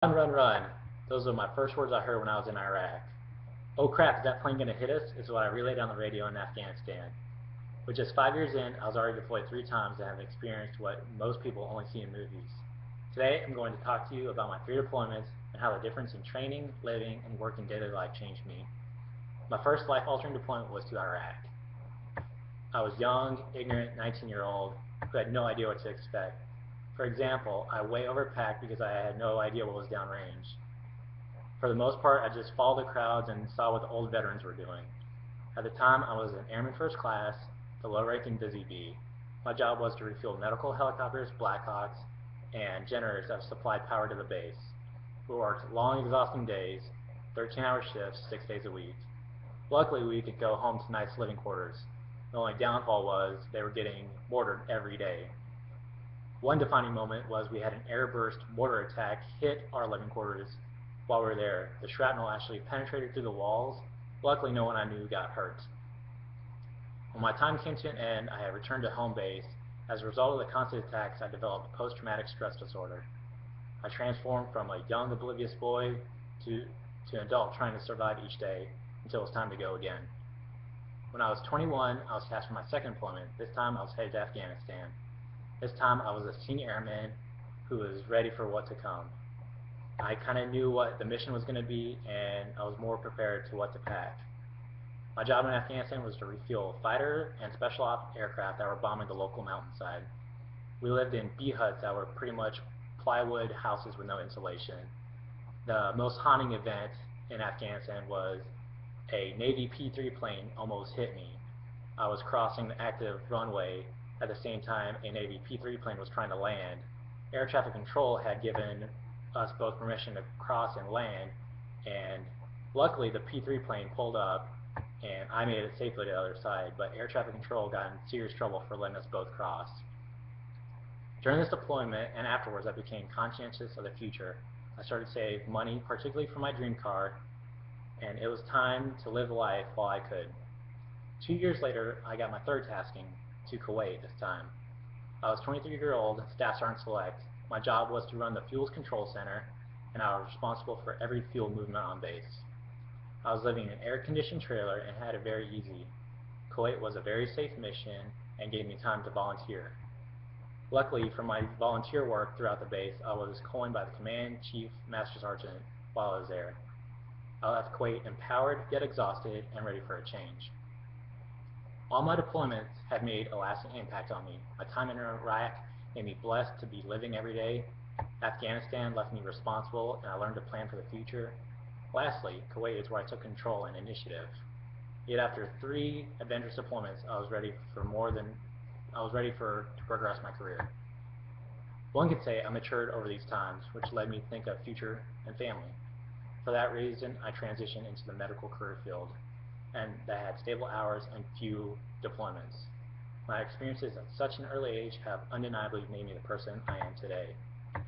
Run, run, run. Those are my first words I heard when I was in Iraq. Oh crap, is that plane going to hit us? Is what I relayed on the radio in Afghanistan. With just 5 years in, I was already deployed 3 times and have experienced what most people only see in movies. Today, I'm going to talk to you about my 3 deployments and how the difference in training, living, and work in daily life changed me. My first life-altering deployment was to Iraq. I was young, ignorant, 19-year-old who had no idea what to expect. For example, I way overpacked because I had no idea what was downrange. For the most part, I just followed the crowds and saw what the old veterans were doing. At the time, I was an Airman First Class, the low-ranking Busy Bee. My job was to refuel medical helicopters, Blackhawks, and generators that supplied power to the base. We worked long, exhausting days, 13-hour shifts, 6 days a week. Luckily, we could go home to nice living quarters. The only downfall was they were getting mortared every day. One defining moment was we had an airburst mortar attack hit our living quarters while we were there. The shrapnel actually penetrated through the walls. Luckily, no one I knew got hurt. When my time came to an end, I had returned to home base. As a result of the constant attacks, I developed post-traumatic stress disorder. I transformed from a young, oblivious boy to an adult trying to survive each day until it was time to go again. When I was 21, I was tasked for my second deployment. This time, I was headed to Afghanistan. This time, I was a senior airman who was ready for what to come. I kind of knew what the mission was going to be, and I was more prepared to what to pack. My job in Afghanistan was to refuel fighter and special op aircraft that were bombing the local mountainside. We lived in bee huts that were pretty much plywood houses with no insulation. The most haunting event in Afghanistan was a Navy P-3 plane almost hit me. I was crossing the active runway at the same time a Navy P-3 plane was trying to land. Air traffic control had given us both permission to cross and land, and luckily the P-3 plane pulled up and I made it safely to the other side, but air traffic control got in serious trouble for letting us both cross. During this deployment and afterwards, I became conscientious of the future. I started to save money, particularly for my dream car, and it was time to live life while I could. 2 years later, I got my third tasking, to Kuwait this time. I was 23-year-old, Staff Sergeant Select. My job was to run the fuels control center, and I was responsible for every fuel movement on base. I was living in an air-conditioned trailer and had it very easy. Kuwait was a very safe mission and gave me time to volunteer. Luckily, for my volunteer work throughout the base, I was coined by the Command Chief Master Sergeant while I was there. I left Kuwait empowered yet exhausted and ready for a change. All my deployments have made a lasting impact on me. My time in Iraq made me blessed to be living every day. Afghanistan left me responsible, and I learned to plan for the future. Lastly, Kuwait is where I took control and initiative. Yet after 3 adventurous deployments, I was ready to progress my career. One could say I matured over these times, which led me to think of future and family. For that reason, I transitioned into the medical career field, and that had stable hours and few deployments. My experiences at such an early age have undeniably made me the person I am today.